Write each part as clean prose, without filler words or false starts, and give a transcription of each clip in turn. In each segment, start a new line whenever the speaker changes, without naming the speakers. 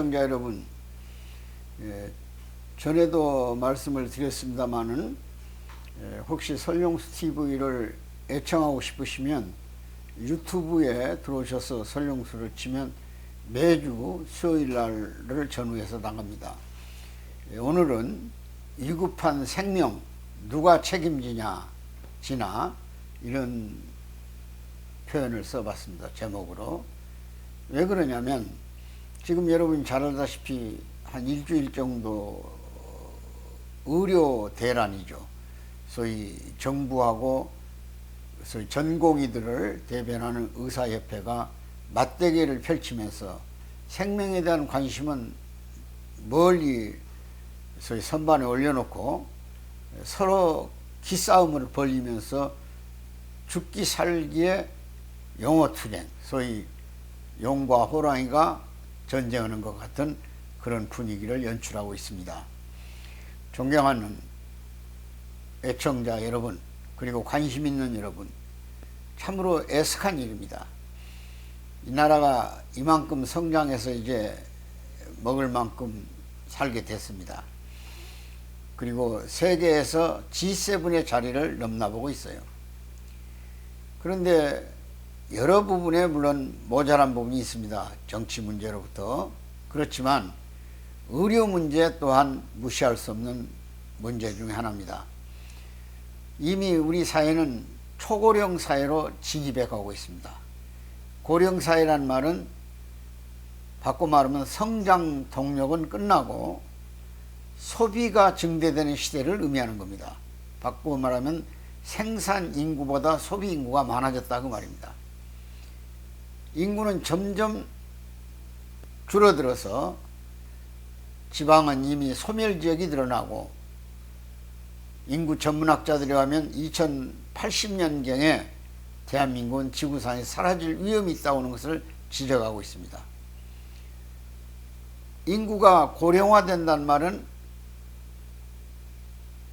애청자 여러분, 전에도 말씀을 드렸습니다마는 혹시 설용수 TV를 애청하고 싶으시면 유튜브에 들어오셔서 설용수를 치면 매주 수요일 날을 전후해서 나갑니다. 오늘은 위급한 생명 누가 책임지냐 지나 이런 표현을 써봤습니다. 제목으로. 왜 그러냐면 지금 여러분이 잘 알다시피 한 일주일 정도 의료 대란이죠. 소위 정부하고 소위 전공의들을 대변하는 의사협회가 맞대결을 펼치면서 생명에 대한 관심은 멀리 소위 선반에 올려놓고 서로 기싸움을 벌이면서 죽기 살기의 용어투쟁, 소위 용과 호랑이가 전쟁하는 것 같은 그런 분위기를 연출하고 있습니다. 존경하는 애청자 여러분, 그리고 관심 있는 여러분, 참으로 애석한 일입니다. 이 나라가 이만큼 성장해서 이제 먹을 만큼 살게 됐습니다. 그리고 세계에서 G7의 자리를 넘나보고 있어요. 그런데 여러 부분에 물론 모자란 부분이 있습니다. 정치 문제로부터. 그렇지만 의료 문제 또한 무시할 수 없는 문제 중에 하나입니다. 이미 우리 사회는 초고령 사회로 진입해 가고 있습니다. 고령 사회란 말은 바꿔 말하면 성장 동력은 끝나고 소비가 증대되는 시대를 의미하는 겁니다. 바꿔 말하면 생산 인구보다 소비 인구가 많아졌다 그 말입니다. 인구는 점점 줄어들어서 지방은 이미 소멸지역이 늘어나고 인구 전문학자들이 하면 2080년경에 대한민국은 지구상에 사라질 위험이 있다고 하는 것을 지적하고 있습니다. 인구가 고령화된다는 말은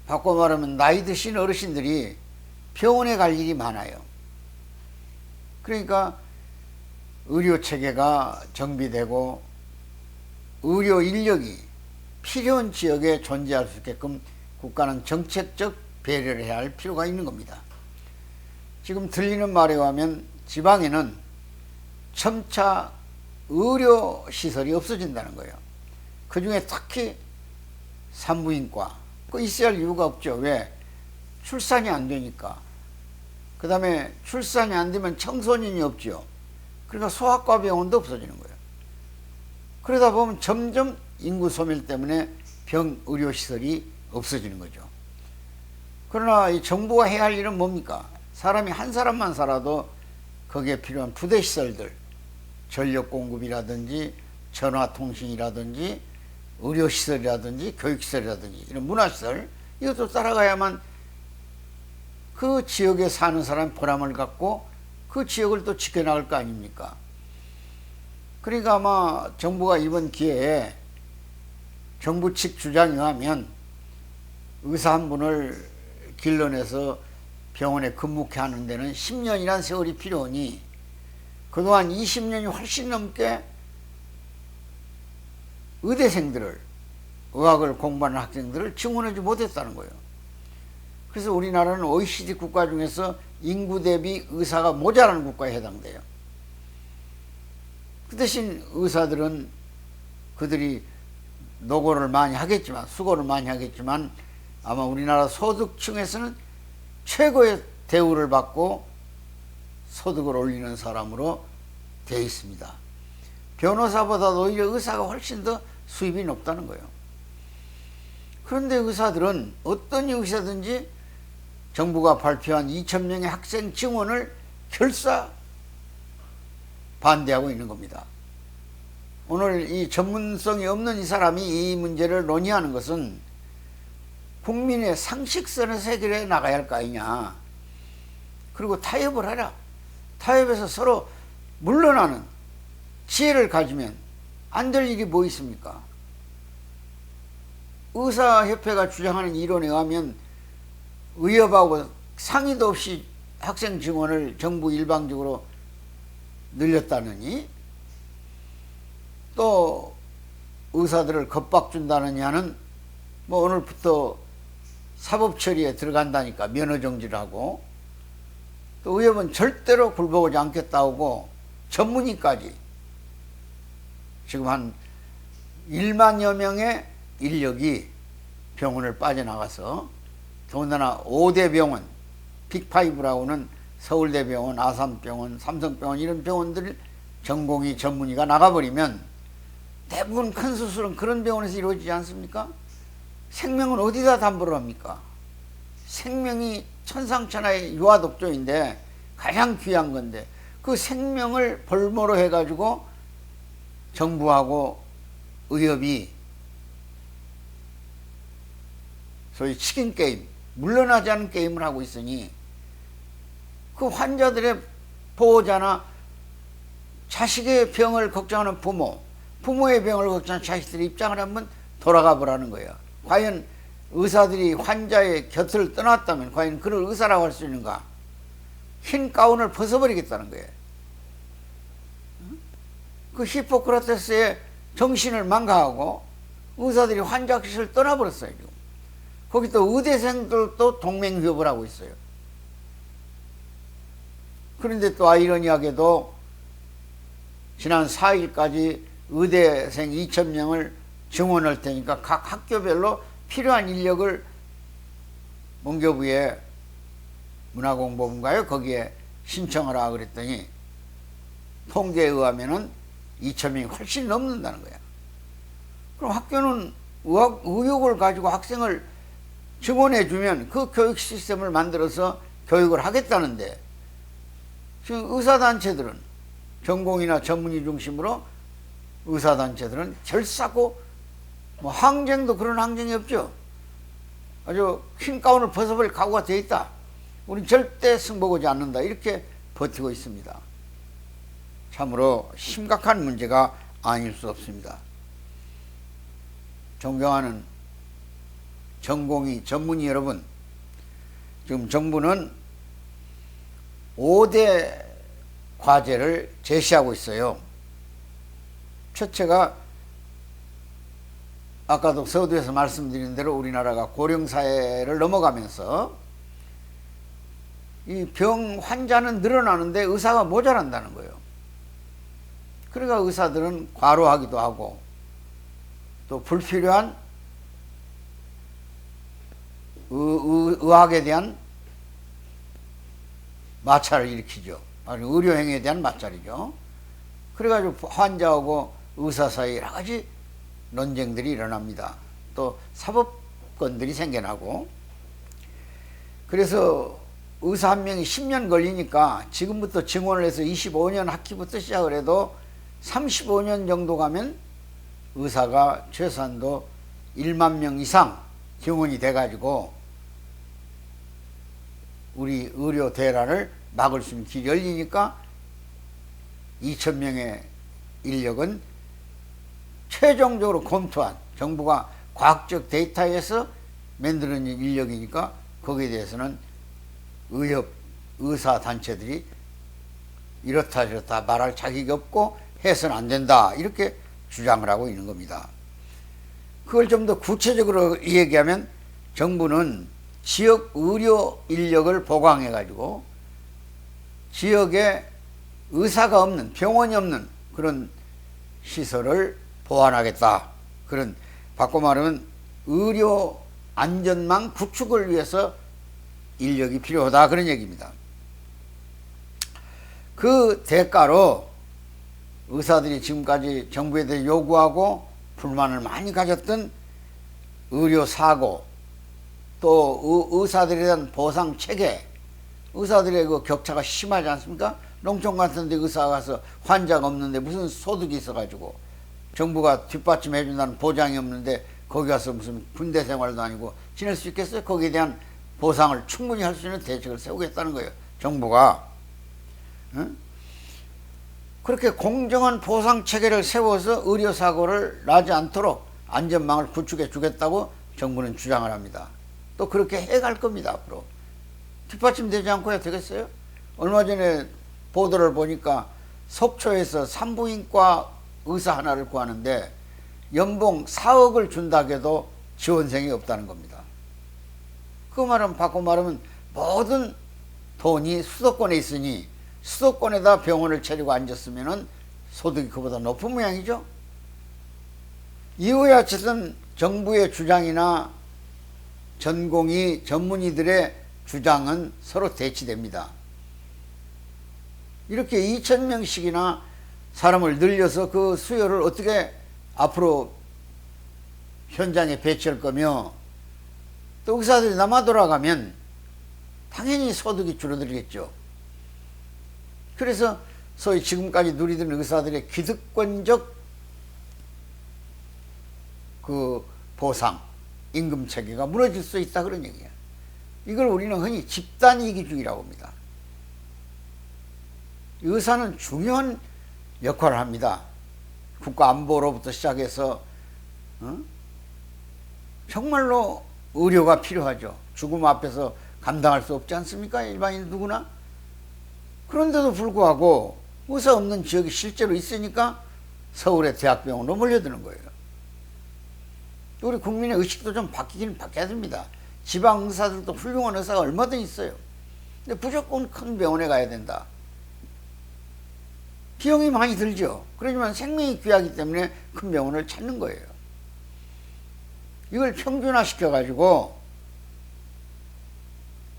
바꿔 말하면 나이 드신 어르신들이 병원에 갈 일이 많아요. 그러니까 의료체계가 정비되고 의료 인력이 필요한 지역에 존재할 수 있게끔 국가는 정책적 배려를 해야 할 필요가 있는 겁니다. 지금 들리는 말에 의하면 지방에는 점차 의료시설이 없어진다는 거예요. 그 중에 특히 산부인과, 그 있어야 할 이유가 없죠. 왜? 출산이 안 되니까. 그 다음에 출산이 안 되면 청소년이 없죠. 그러니까 소아과 병원도 없어지는 거예요. 그러다 보면 점점 인구 소멸 때문에 의료시설이 없어지는 거죠. 그러나 이 정부가 해야 할 일은 뭡니까? 사람이 한 사람만 살아도 거기에 필요한 부대시설들, 전력 공급이라든지 전화통신이라든지 의료시설이라든지 교육시설이라든지 이런 문화시설, 이것도 따라가야만 그 지역에 사는 사람이 보람을 갖고 그 지역을 또 지켜나갈 거 아닙니까? 그러니까 아마 정부가 이번 기회에 정부 측 주장에 의하면 의사 한 분을 길러내서 병원에 근무케 하는 데는 10년이라는 세월이 필요하니 그동안 20년이 훨씬 넘게 의대생들을, 의학을 공부하는 학생들을 증원하지 못했다는 거예요. 그래서 우리나라는 OECD 국가 중에서 인구 대비 의사가 모자라는 국가에 해당돼요. 그 대신 의사들은 그들이 노고를 많이 하겠지만, 수고를 많이 하겠지만 아마 우리나라 소득층에서는 최고의 대우를 받고 소득을 올리는 사람으로 되어 있습니다. 변호사보다도 오히려 의사가 훨씬 더 수입이 높다는 거예요. 그런데 의사들은 어떤 의사든지 정부가 발표한 2,000명의 학생 증원을 결사 반대하고 있는 겁니다. 오늘 이 전문성이 없는 이 사람이 이 문제를 논의하는 것은 국민의 상식선에서 해결해 나가야 할 거 아니냐. 그리고 타협을 하라. 타협해서 서로 물러나는 지혜를 가지면 안 될 일이 뭐 있습니까? 의사협회가 주장하는 이론에 의하면 의협하고 상의도 없이 학생 증원을 정부 일방적으로 늘렸다느니, 또 의사들을 겁박준다느냐는 뭐 오늘부터 사법 처리에 들어간다니까 면허 정지를 하고, 또 의협은 절대로 굴복하지 않겠다고 전문의까지 지금 한 1만여 명의 인력이 병원을 빠져나가서, 더군다나 5대 병원, 빅5라고는 서울대병원, 아산병원, 삼성병원 이런 병원들 전공의 전문의가 나가버리면 대부분 큰 수술은 그런 병원에서 이루어지지 않습니까? 생명은 어디다 담보를 합니까? 생명이 천상천하의 유아독조인데 가장 귀한 건데, 그 생명을 볼모로 해가지고 정부하고 의협이 소위 치킨 게임, 물러나지 않은 게임을 하고 있으니, 그 환자들의 보호자나 자식의 병을 걱정하는 부모, 부모의 병을 걱정하는 자식들의 입장을 한번 돌아가 보라는 거예요. 과연 의사들이 환자의 곁을 떠났다면 과연 그를 의사라고 할 수 있는가? 흰 가운을 벗어버리겠다는 거예요. 그 히포크라테스의 정신을 망가하고 의사들이 환자 곁을 떠나버렸어요. 지금. 거기 또 의대생들도 동맹휴업을 하고 있어요. 그런데 또 아이러니하게도 지난 4일까지 의대생 2,000명을 증원할 테니까 각 학교별로 필요한 인력을 문교부에 문화공보부인가요? 거기에 신청하라 그랬더니 통계에 의하면은 2,000명이 훨씬 넘는다는 거야. 그럼 학교는 의욕을 가지고 학생을 증원해주면 그 교육 시스템을 만들어서 교육을 하겠다는데, 지금 의사단체들은 전공이나 전문의 중심으로 의사단체들은 결사고 뭐 항쟁도 그런 항쟁이 없죠. 아주 흰 가운을 벗어버릴 각오가 되어 있다. 우린 절대 승복하지 않는다. 이렇게 버티고 있습니다. 참으로 심각한 문제가 아닐 수 없습니다. 존경하는 전공의 전문의 여러분, 지금 정부는 5대 과제를 제시하고 있어요. 첫째가 아까도 서두에서 말씀드린 대로 우리나라가 고령사회를 넘어가면서 이 병 환자는 늘어나는데 의사가 모자란다는 거예요. 그러니까 의사들은 과로하기도 하고 또 불필요한 의학에 대한 마찰을 일으키죠. 의료행위에 대한 마찰이죠. 그래가지고 환자하고 의사 사이에 여러 가지 논쟁들이 일어납니다. 또 사법권들이 생겨나고, 그래서 의사 한 명이 10년 걸리니까 지금부터 증원을 해서 25년 학기부터 시작을 해도 35년 정도 가면 의사가 최소한도 1만 명 이상 증원이 돼가지고 우리 의료 대란을 막을 수 있는 길이 열리니까 2,000명의 인력은 최종적으로 검토한 정부가 과학적 데이터에서 만드는 인력이니까 거기에 대해서는 의협, 의사단체들이 이렇다 저렇다 말할 자격이 없고 해서는 안 된다, 이렇게 주장을 하고 있는 겁니다. 그걸 좀 더 구체적으로 얘기하면 정부는 지역 의료 인력을 보강해 가지고 지역에 의사가 없는, 병원이 없는 그런 시설을 보완하겠다. 그런, 바꿔 말하면 의료 안전망 구축을 위해서 인력이 필요하다, 그런 얘기입니다. 그 대가로 의사들이 지금까지 정부에 대해 요구하고 불만을 많이 가졌던 의료사고, 또 의사들에 대한 보상 체계, 의사들의 그 격차가 심하지 않습니까? 농촌 같은 데 의사가 가서 환자가 없는데 무슨 소득이 있어가지고 정부가 뒷받침해 준다는 보장이 없는데 거기 가서 무슨 군대 생활도 아니고 지낼 수 있겠어요? 거기에 대한 보상을 충분히 할 수 있는 대책을 세우겠다는 거예요, 정부가. 응? 그렇게 공정한 보상 체계를 세워서 의료사고를 나지 않도록 안전망을 구축해 주겠다고 정부는 주장을 합니다. 또 그렇게 해갈 겁니다, 앞으로. 뒷받침되지 않고 해야 되겠어요? 얼마 전에 보도를 보니까 속초에서 산부인과 의사 하나를 구하는데 연봉 4억을 준다고 해도 지원생이 없다는 겁니다. 그 말은 바꿔 말하면 모든 돈이 수도권에 있으니 수도권에다 병원을 차리고 앉았으면 소득이 그보다 높은 모양이죠. 이후에 어쨌든 정부의 주장이나 전공의 전문의들의 주장은 서로 대치됩니다. 이렇게 2,000명씩이나 사람을 늘려서 그 수요를 어떻게 앞으로 현장에 배치할 거며, 또 의사들이 남아 돌아가면 당연히 소득이 줄어들겠죠. 그래서 소위 지금까지 누리던 의사들의 기득권적 그 보상, 임금 체계가 무너질 수 있다, 그런 얘기야. 이걸 우리는 흔히 집단이기주의라고 합니다. 의사는 중요한 역할을 합니다. 국가 안보로부터 시작해서 정말로 의료가 필요하죠. 죽음 앞에서 감당할 수 없지 않습니까? 일반인 누구나. 그런데도 불구하고 의사 없는 지역이 실제로 있으니까 서울의 대학병원으로 몰려드는 거예요. 우리 국민의 의식도 좀 바뀌긴 바뀌어야 됩니다. 지방 의사들도 훌륭한 의사가 얼마든 있어요. 근데 무조건 큰 병원에 가야 된다. 비용이 많이 들죠. 그렇지만 생명이 귀하기 때문에 큰 병원을 찾는 거예요. 이걸 평준화시켜가지고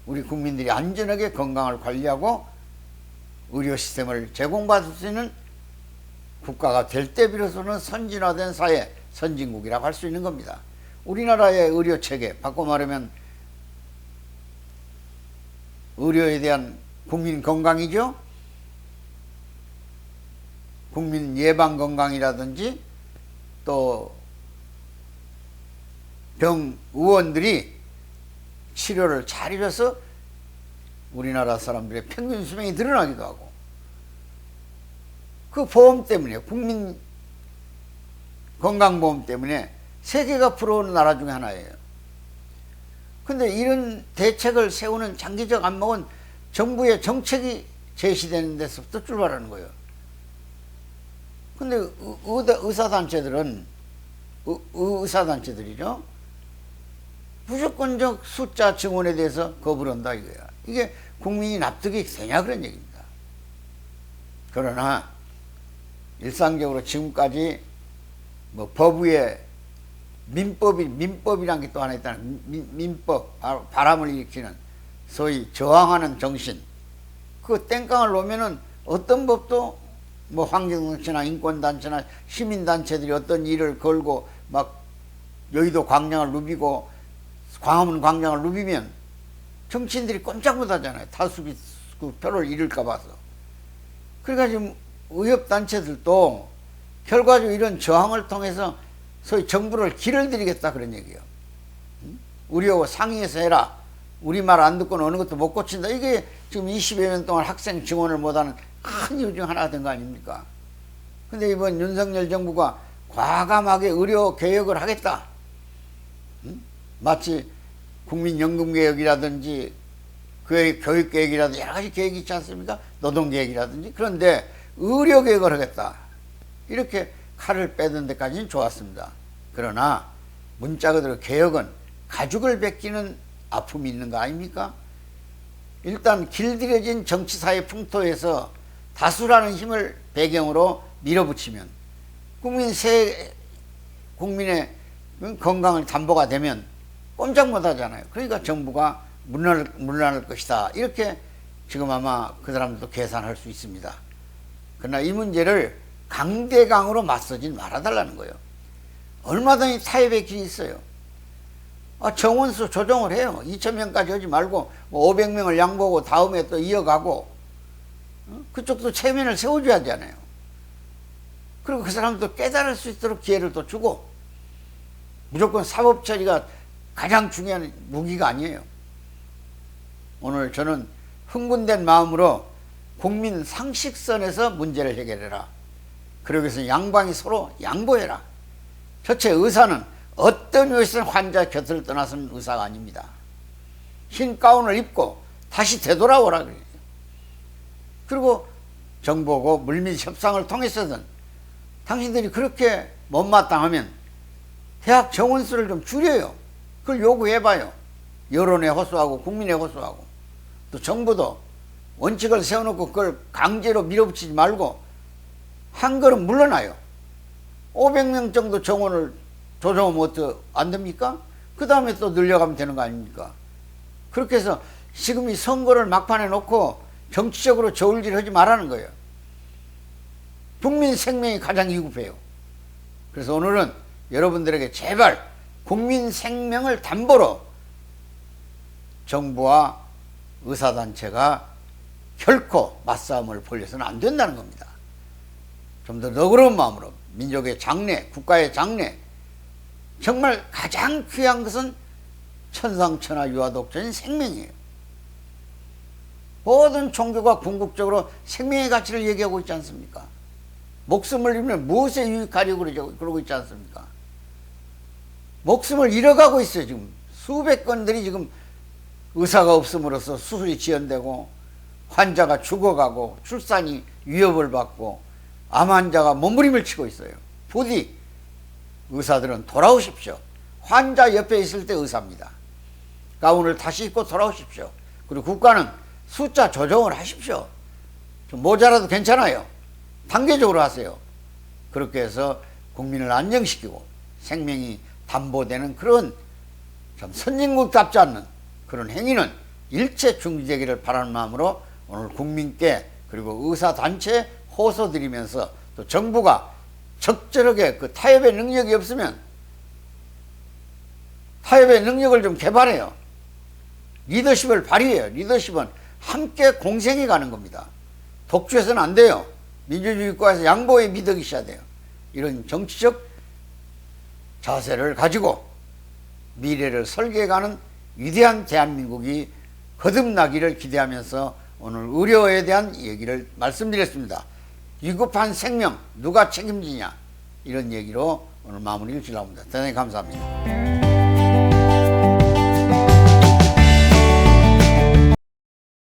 우리 국민들이 안전하게 건강을 관리하고 의료 시스템을 제공받을 수 있는 국가가 될 때 비로소는 선진화된 사회, 선진국이라고 할 수 있는 겁니다. 우리나라의 의료 체계, 바꿔 말하면 의료에 대한 국민 건강이죠. 국민 예방 건강이라든지 또 병의원들이 치료를 잘 해줘서 우리나라 사람들의 평균 수명이 늘어나기도 하고, 그 보험 때문에, 국민 건강보험 때문에 세계가 부러운 나라 중에 하나예요. 근데 이런 대책을 세우는 장기적 안목은 정부의 정책이 제시되는 데서부터 출발하는 거예요. 근데 의사단체들은, 의사단체들이죠, 무조건적 숫자 증원에 대해서 거부를 한다 이거야. 이게 국민이 납득이 되냐 그런 얘기입니다. 그러나 일상적으로 지금까지 뭐 법위에 민법이란 게 또 하나 있다는, 민법, 바람을 일으키는 소위 저항하는 정신, 그 땡깡을 놓으면은 어떤 법도 뭐 환경단체나 인권단체나 시민단체들이 어떤 일을 걸고 막 여의도 광장을 누비고 광화문 광장을 누비면 정치인들이 꼼짝 못 하잖아요. 다수기 그 표를 잃을까 봐서. 그러니까 지금 의협단체들도 결과적으로 이런 저항을 통해서 소위 정부를 길을 들이겠다 그런 얘기예요. 우리하고 상의해서 해라. 우리 말 안 듣고는 어느 것도 못 고친다. 이게 지금 20여 년 동안 학생 증원을 못하는 큰 이유 중 하나가 된 거 아닙니까? 근데 이번 윤석열 정부가 과감하게 의료 개혁을 하겠다. 마치 국민연금개혁이라든지 교육개혁이라든지 여러 가지 계획이 있지 않습니까? 노동개혁이라든지. 그런데 의료개혁을 하겠다. 이렇게 칼을 빼던 데까지는 좋았습니다. 그러나 문자 그대로 개혁은 가죽을 벗기는 아픔이 있는 거 아닙니까? 일단 길들여진 정치사회 풍토에서 다수라는 힘을 배경으로 밀어붙이면 국민의 건강을 담보가 되면 꼼짝 못 하잖아요. 그러니까 정부가 물러날 것이다. 이렇게 지금 아마 그 사람들도 계산할 수 있습니다. 그러나 이 문제를 강대강으로 맞서진 말아달라는 거예요. 얼마든지 타협의 길이 있어요. 정원수 조정을 해요. 2,000명까지 하지 말고 500명을 양보하고 다음에 또 이어가고, 그쪽도 체면을 세워줘야 하잖아요. 그리고 그 사람도 깨달을 수 있도록 기회를 또 주고, 무조건 사법 처리가 가장 중요한 무기가 아니에요. 오늘 저는 흥분된 마음으로 국민 상식선에서 문제를 해결해라. 그러기 위해서 양방이 서로 양보해라. 저체 의사는 어떤 요소는 환자 곁을 떠나서는 의사가 아닙니다. 흰 가운을 입고 다시 되돌아오라 그래요. 그리고 정보고 물밑 협상을 통해서든 당신들이 그렇게 못마땅하면 대학 정원 수를 좀 줄여요. 그걸 요구해봐요. 여론에 호소하고 국민에 호소하고 또 정부도 원칙을 세워놓고 그걸 강제로 밀어붙이지 말고 한 걸음 물러나요. 500명 정도 정원을 조정하면 어떻게 안 됩니까? 그 다음에 또 늘려가면 되는 거 아닙니까? 그렇게 해서 지금 이 선거를 막판에 놓고 정치적으로 저울질 하지 말라는 거예요. 국민 생명이 가장 위급해요. 그래서 오늘은 여러분들에게 제발 국민 생명을 담보로 정부와 의사단체가 결코 맞싸움을 벌려서는 안 된다는 겁니다. 좀 더 너그러운 마음으로 민족의 장래, 국가의 장래, 정말 가장 귀한 것은 천상천하 유아독존인 생명이에요. 모든 종교가 궁극적으로 생명의 가치를 얘기하고 있지 않습니까? 목숨을 잃으면 무엇에 유익하려고 그러고 있지 않습니까? 목숨을 잃어가고 있어요. 지금 수백 건들이 지금 의사가 없음으로써 수술이 지연되고 환자가 죽어가고 출산이 위협을 받고 암 환자가 몸부림을 치고 있어요. 부디 의사들은 돌아오십시오. 환자 옆에 있을 때 의사입니다. 가운을 다시 입고 돌아오십시오. 그리고 국가는 숫자 조정을 하십시오. 좀 모자라도 괜찮아요. 단계적으로 하세요. 그렇게 해서 국민을 안정시키고 생명이 담보되는 그런 참 선진국답지 않는 그런 행위는 일체 중지되기를 바라는 마음으로 오늘 국민께 그리고 의사단체에 호소드리면서 또 정부가 적절하게 그 타협의 능력이 없으면 타협의 능력을 좀 개발해요. 리더십을 발휘해요. 리더십은 함께 공생해 가는 겁니다. 독주해서는 안 돼요. 민주주의 국가에서 양보의 미덕이 있어야 돼요. 이런 정치적 자세를 가지고 미래를 설계해가는 위대한 대한민국이 거듭나기를 기대하면서 오늘 의료에 대한 얘기를 말씀드렸습니다. 위급한 생명 누가 책임지냐 이런 얘기로 오늘 마무리를 지려고 합니다. 대단히 감사합니다.